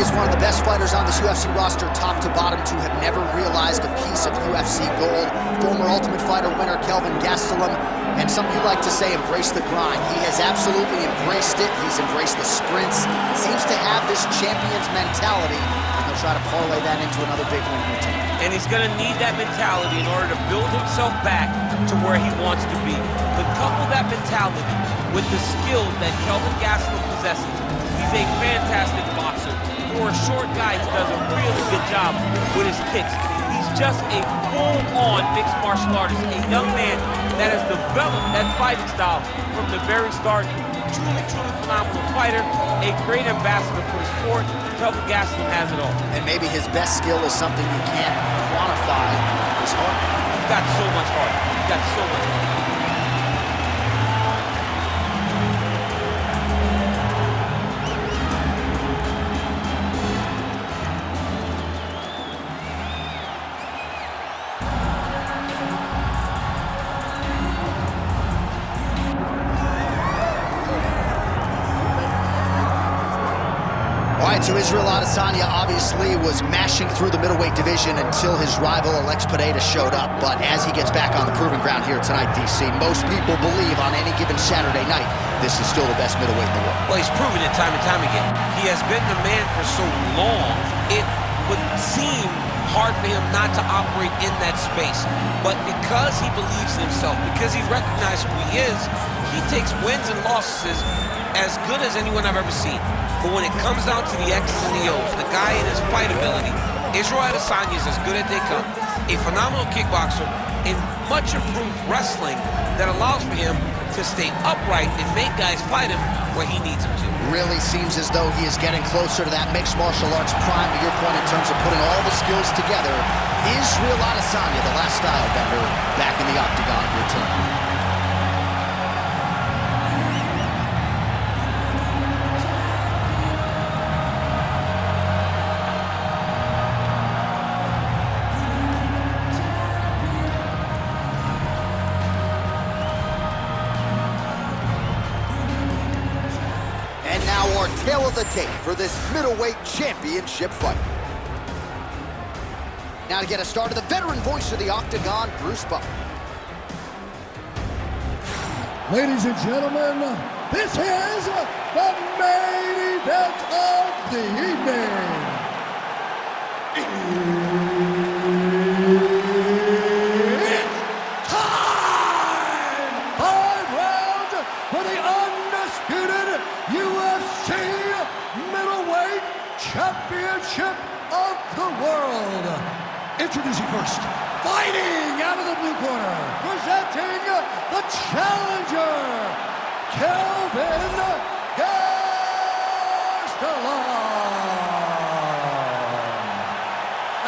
is one of the best fighters on this UFC roster, top to bottom, to have never realized a piece of UFC gold. Former Ultimate Fighter winner Kelvin Gastelum, and some of you like to say embrace the grind. He has absolutely embraced it. He's embraced the sprints. Seems to have this champion's mentality, and he'll try to parlay that into another big win here tonight. And he's going to need that mentality in order to build himself back to where he wants to be. But couple that mentality with the skills that Kelvin Gastelum possesses. He's a fantastic boxer. For a short guy, he does a really good job with his kicks. He's just a full-on mixed martial artist, a young man that has developed that fighting style from the very start. Truly, truly phenomenal fighter, a great ambassador for the sport. Kelvin Gastelum has it all. And maybe his best skill is something you can't quantify, his heart. He's got so much heart. He's got so much heart. So Israel Adesanya obviously was mashing through the middleweight division until his rival Alex Pereira showed up. But as he gets back on the proving ground here tonight, DC, most people believe on any given Saturday night, this is still the best middleweight in the world. Well, he's proven it time and time again. He has been the man for so long, it would seem hard for him not to operate in that space. But because he believes in himself, because he recognizes who he is, he takes wins and losses as good as anyone I've ever seen. But when it comes down to the X's and the O's, the guy and his fight ability, Israel Adesanya is as good as they come. A phenomenal kickboxer in much improved wrestling that allows for him to stay upright and make guys fight him where he needs them to. Really seems as though he is getting closer to that mixed martial arts prime, to your point, in terms of putting all the skills together. Israel Adesanya, the last style bender, back in the octagon here tonight. Our tail of the tape for this middleweight championship fight. Now to get us started, the veteran voice of the octagon, Bruce Buffer. Ladies and gentlemen, this is the main event of the evening. It's time! 5 rounds for the undisputed UFC middleweight championship of the world. Introducing first, fighting out of the blue corner, presenting the challenger, Kelvin Gastelum.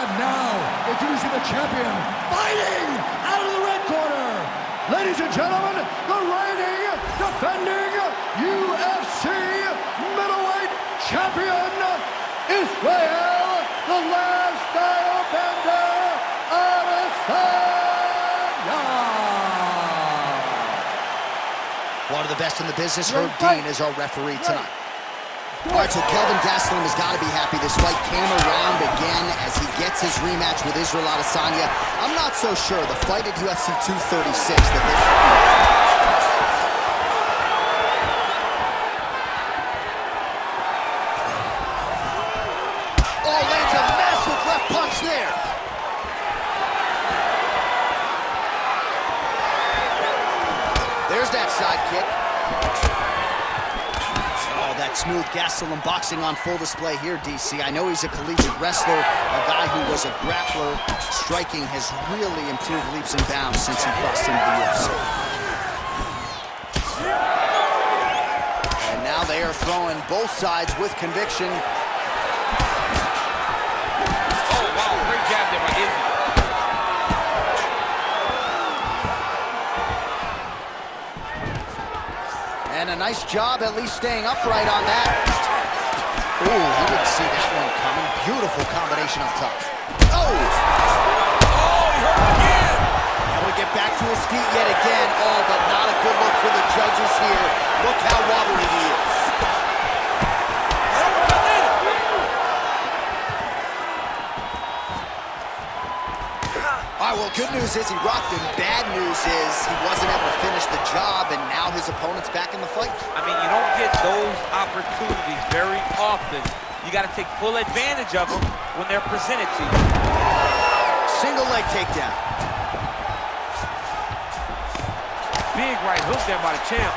And now, introducing the champion, fighting out of the red corner, ladies and gentlemen, the reigning, defending UFC middleweight champion, Israel, the last style bender, Adesanya. One of the best in the business, Herb Dean, is our referee tonight. All right, so Kelvin Gastelum has got to be happy. This fight came around again as he gets his rematch with Israel Adesanya. I'm not so sure. The fight at UFC 236 that lands a massive left punch there. There's that side kick. Oh, that smooth Gastelum boxing on full display here, DC. I know he's a collegiate wrestler, a guy who was a grappler. Striking has really improved leaps and bounds since he crossed into the UFC. And now they are throwing both sides with conviction. And a nice job at least staying upright on that. Ooh, he didn't see that one coming. Beautiful combination up top. Oh! Oh, he hurt again! Able to get back to his feet yet again. Oh, but not a good look for the judges here. Look how wobbly he is. news is he rocked him. Bad news is he wasn't able to finish the job, and now his opponent's back in the fight. I mean, you don't get those opportunities very often. You got to take full advantage of them when they're presented to you. Single leg takedown. Big right hook there by the champ.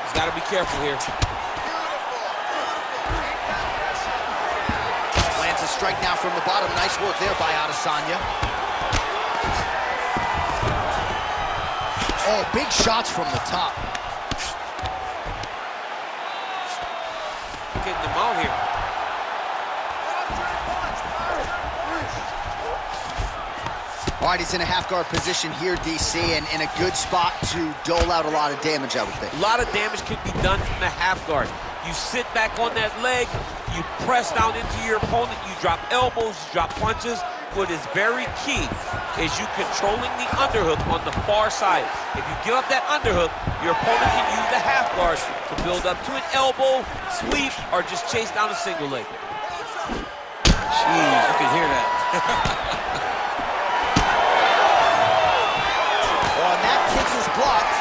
He's got to be careful here. Lands a strike now from the bottom. Nice work there by Adesanya. Oh, big shots from the top. Getting him out here. All right, he's in a half-guard position here, DC, and in a good spot to dole out a lot of damage, I would think. A lot of damage can be done from the half guard. You sit back on that leg, you press down into your opponent, you drop elbows, you drop punches. What is very key is you controlling the underhook on the far side. If you give up that underhook, your opponent can use the half guard to build up to an elbow, sweep, or just chase down a single leg. Jeez, you can hear that. Oh, and that kick is blocked.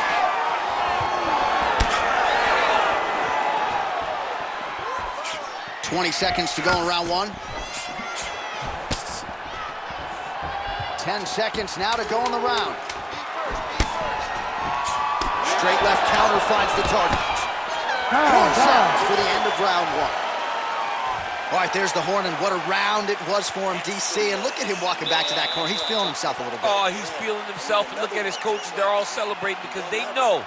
"20 seconds to go in round one. 10 seconds now to go in the round. Straight left counter finds the target. 10 seconds for the end of round one. All right, there's the horn, and what a round it was for him, DC. And look at him walking back to that corner. He's feeling himself a little bit. Oh, he's feeling himself, and look at his coaches. They're all celebrating because they know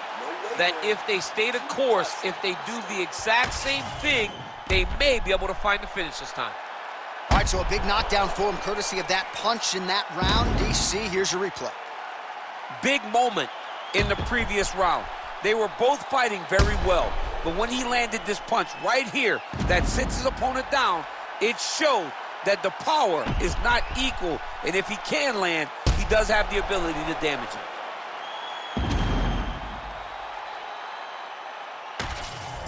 that if they stay the course, if they do the exact same thing, they may be able to find the finish this time. All right, so a big knockdown for him, courtesy of that punch in that round. DC, here's your replay. Big moment in the previous round. They were both fighting very well, but when he landed this punch right here that sits his opponent down, it showed that the power is not equal, and if he can land, he does have the ability to damage him.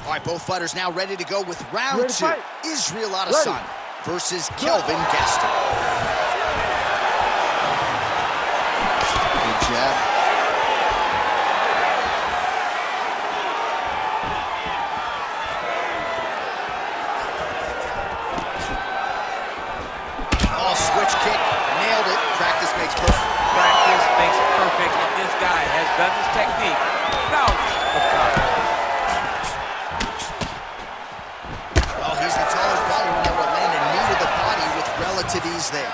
All right, both fighters now ready to go with round two. Israel Adesanya versus Kelvin Gastelum. Good jab. Oh, switch kick, nailed it. Practice makes perfect. Practice makes perfect, and this guy has done this technique thousands of times. Well, he's the taller fighter and able to land a knee to the body with relative ease there.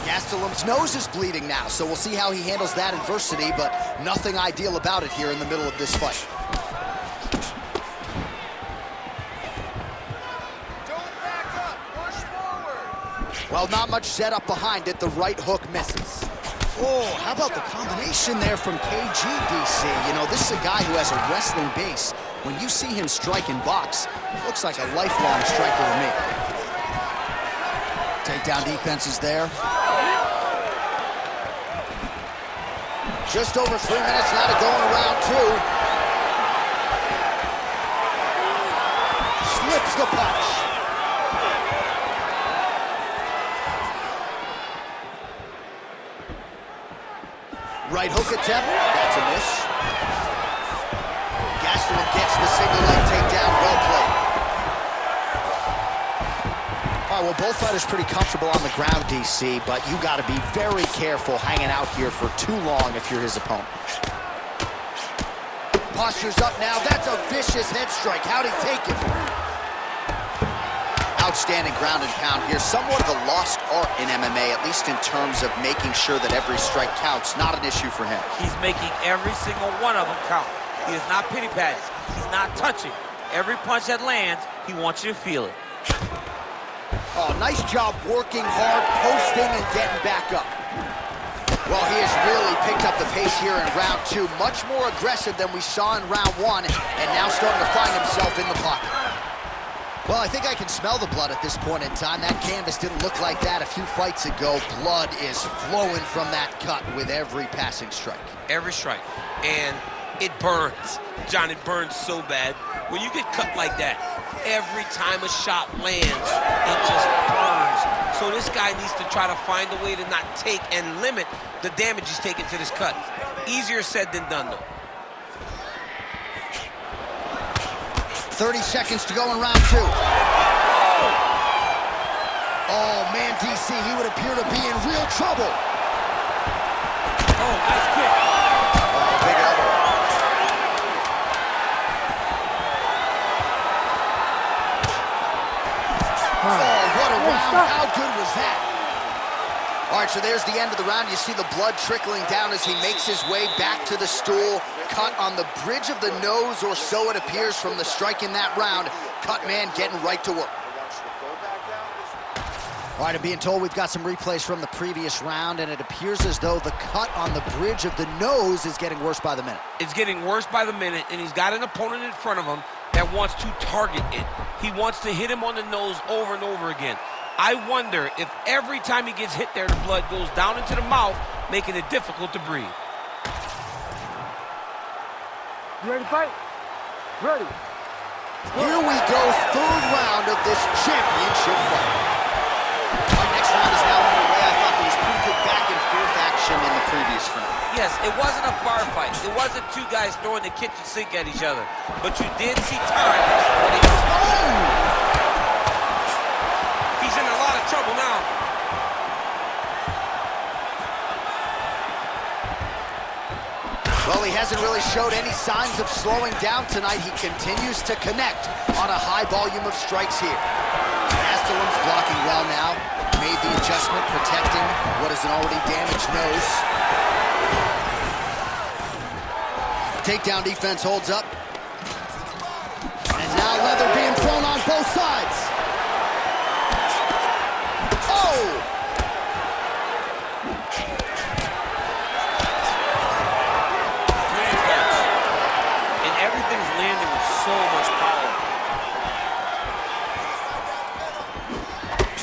Gastelum's nose is bleeding now, so we'll see how he handles that adversity, but nothing ideal about it here in the middle of this fight. Don't back up, push forward. Well, not much setup behind it. The right hook misses. Oh, how about the combination there from KG, DC? You know, this is a guy who has a wrestling base. When you see him strike and box, looks like a lifelong striker to me. Takedown defense is there. Just over 3 minutes now to go in round two. Slips the punch. Right hook attempt, that's a miss. Gastelum gets the single leg takedown, well played. All right, well, both fighters pretty comfortable on the ground, DC, but you got to be very careful hanging out here for too long if you're his opponent. Posture's up now, that's a vicious head strike. How'd he take it? Outstanding ground and pound here. Somewhat of a lost art in MMA, at least in terms of making sure that every strike counts. Not an issue for him. He's making every single one of them count. He is not pity-patting. He's not touching. Every punch that lands, he wants you to feel it. Oh, nice job working hard, posting, and getting back up. Well, he has really picked up the pace here in round two. Much more aggressive than we saw in round one, and now starting to find himself in the pocket. Well, I think I can smell the blood at this point in time. That canvas didn't look like that a few fights ago. Blood is flowing from that cut with every passing strike. Every strike. And it burns. John, it burns so bad. When you get cut like that, every time a shot lands, it just burns injuries. So this guy needs to try to find a way to not take and limit the damage he's taking to this cut. Easier said than done, though. 30 seconds to go in round 2. Oh, man, DC, he would appear to be in real trouble. Oh, nice kick. Oh, big elbow. Oh, what a round. How good was that? All right, so there's the end of the round. You see the blood trickling down as he makes his way back to the stool. Cut on the bridge of the nose, or so it appears from the strike in that round. Cut man getting right to work. All right, I'm being told we've got some replays from the previous round, and it appears as though the cut on the bridge of the nose is getting worse by the minute. It's getting worse by the minute, and he's got an opponent in front of him that wants to target it. He wants to hit him on the nose over and over again. I wonder if every time he gets hit there, the blood goes down into the mouth, making it difficult to breathe. You ready to fight? Ready. Here we go, third round of this championship fight. Our next round is now underway. I thought there was pretty good back and forth action in the previous round. Yes, it wasn't a bar fight. It wasn't two guys throwing the kitchen sink at each other. But you did see times when he was... Oh! He's in a lot of trouble now. Well, he hasn't really showed any signs of slowing down tonight. He continues to connect on a high volume of strikes here. Gastelum's blocking well now. Made the adjustment, protecting what is an already damaged nose. Takedown defense holds up. And now leather being thrown on both sides. Oh! And everything's landing with so much power.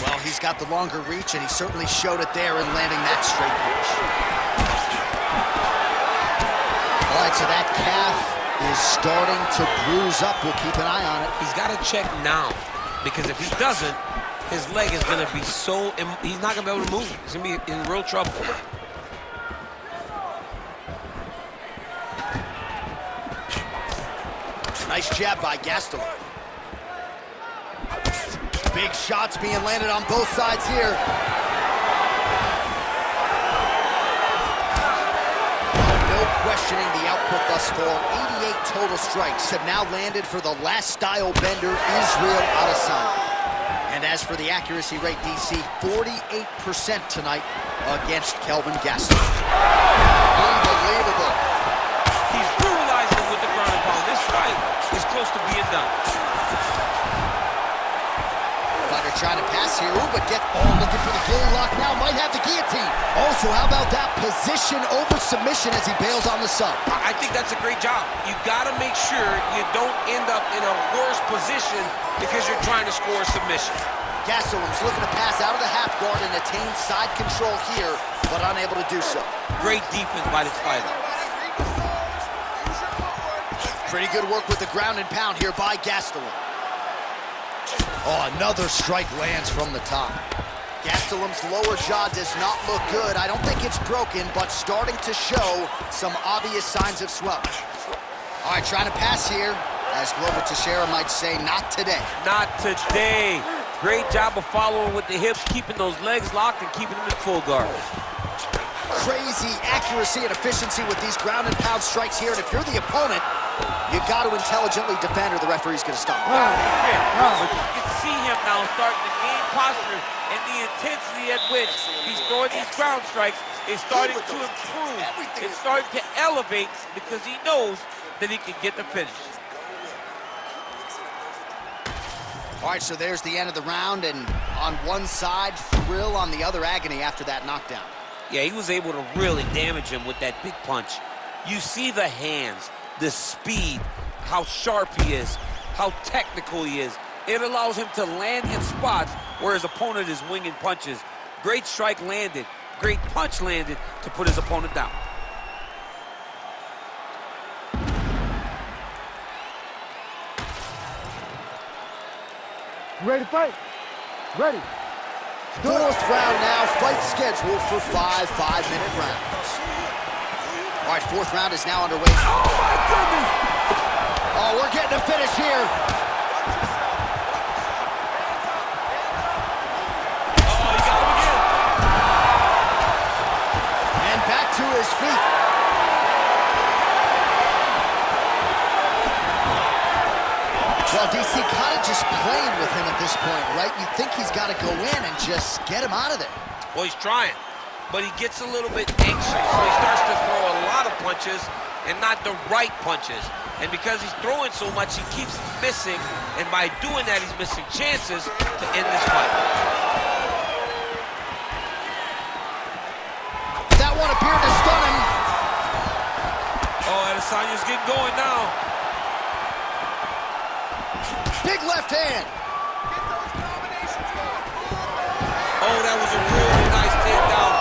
Well, he's got the longer reach, and he certainly showed it there in landing that straight punch. All right, so that calf is starting to bruise up. We'll keep an eye on it. He's got to check now, because if he doesn't, his leg is going to be so... He's not going to be able to move. He's going to be in real trouble. Nice jab by Gastelum. Big shots being landed on both sides here. No questioning the output thus far. 88 total strikes have now landed for the last style bender, Israel Adesanya. And as for the accuracy rate, DC, 48% tonight against Kelvin Gastelum. Unbelievable. He's brutalizing with the ground and pound. This fight is close to being done. Fighter trying to pass here. Ooh, but looking for the gilly lock now. Might have the guillotine. Also, how about that position over submission as he bails on the sub? I think that's a great job. You got to make sure you don't end up in a worse position because you're trying to score a submission. Gastelum's looking to pass out of the half guard and attain side control here, but unable to do so. Great defense by this fighter. Pretty good work with the ground and pound here by Gastelum. Oh, another strike lands from the top. Gastelum's lower jaw does not look good. I don't think it's broken, but starting to show some obvious signs of swelling. All right, trying to pass here. As Glover Teixeira might say, not today. Not today. Great job of following with the hips, keeping those legs locked and keeping them in full guard. Crazy accuracy and efficiency with these ground and pound strikes here. And if you're the opponent, you've got to intelligently defend or the referee's going to stop. But you can see him now starting to gain posture, and the intensity at which he's throwing these ground strikes is starting to improve. It's starting to elevate because he knows that he can get the finish. All right, so there's the end of the round, and on one side, thrill, on the other, agony after that knockdown. Yeah, he was able to really damage him with that big punch. You see the hands, the speed, how sharp he is, how technical he is. It allows him to land in spots where his opponent is winging punches. Great strike landed, great punch landed to put his opponent down. You ready to fight? Ready. Fourth round now, fight scheduled for 5 5-minute rounds. All right, fourth round is now underway. Oh, my goodness! Oh, we're getting a finish here. Oh, he got him again. And back to his feet. Well, DC kind of just playing with him at this point, right? You think he's got to go in and just get him out of there. Well, he's trying, but he gets a little bit anxious, so he starts to throw a lot of punches and not the right punches. And because he's throwing so much, he keeps missing, and by doing that, he's missing chances to end this fight. That one appeared to stun him. Oh, Adesanya's getting going now. Big left hand. Get those combinations going. Oh, that was a really nice takedown.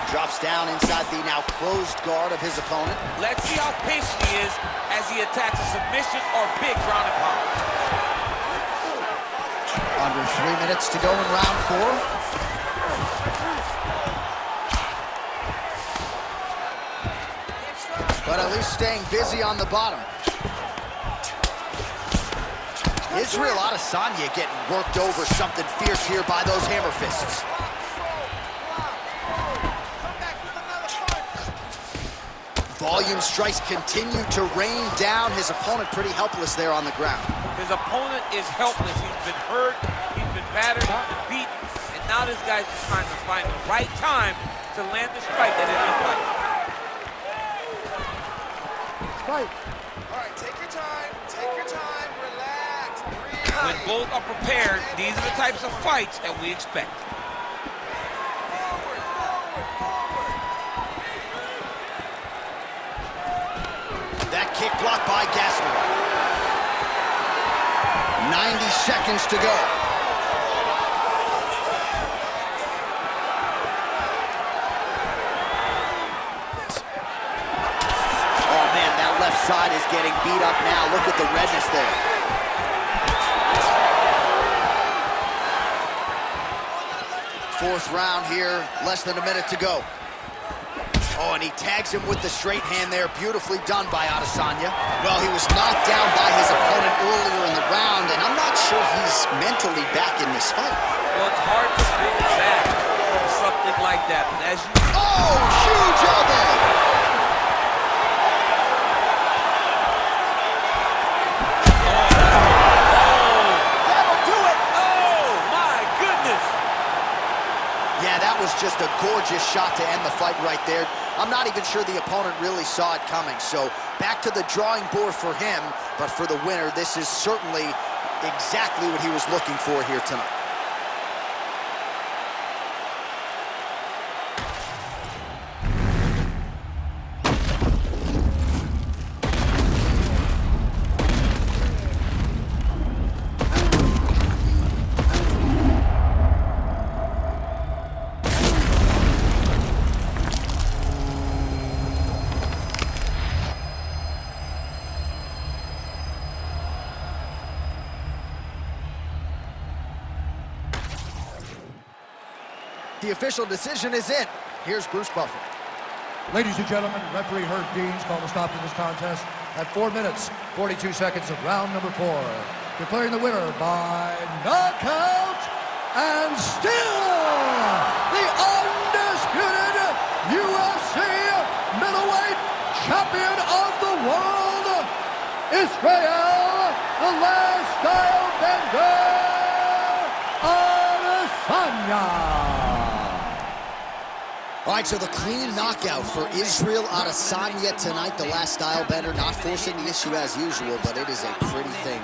Drops down inside the now closed guard of his opponent. Let's see how patient he is as he attacks a submission or big ground and pound. Under 3 minutes to go in round 4. But at least staying busy on the bottom. Israel Adesanya getting worked over something fierce here by those hammer fists. Volume strikes continue to rain down. His opponent pretty helpless there on the ground. His opponent is helpless. He's been hurt, he's been battered, he's been beaten, and now this guy's just trying to find the right time to land the strike that ended the fight. Fight. All right, take your time, relax, breathe. When both are prepared, these are the types of fights that we expect. Forward, forward, forward. That kick blocked by Gastelum. 90 seconds to go. Oh man, that left side is getting beat up now. Look at the redness there. Fourth round here, less than a minute to go. Oh, and he tags him with the straight hand there. Beautifully done by Adesanya. Well, he was knocked down by his opponent earlier in the round, and I'm not sure he's mentally back in this fight. Well, it's hard to spin back from something like that. But as you... Oh, huge elbow! That'll do it! Oh, my goodness! Yeah, that was just a gorgeous shot to end the fight right there. I'm not even sure the opponent really saw it coming. So back to the drawing board for him, but for the winner, this is certainly exactly what he was looking for here tonight. The official decision is in. Here's Bruce Buffer. Ladies and gentlemen, referee Herb Deans called a stop to this contest at 4 minutes, 42 seconds of round number 4. Declaring the winner by knockout and still the undisputed UFC middleweight champion of the world, Israel, the last style bender, Adesanya. All right, so the clean knockout for Israel Adesanya tonight. The last style bender, not forcing the issue as usual, but it is a pretty thing.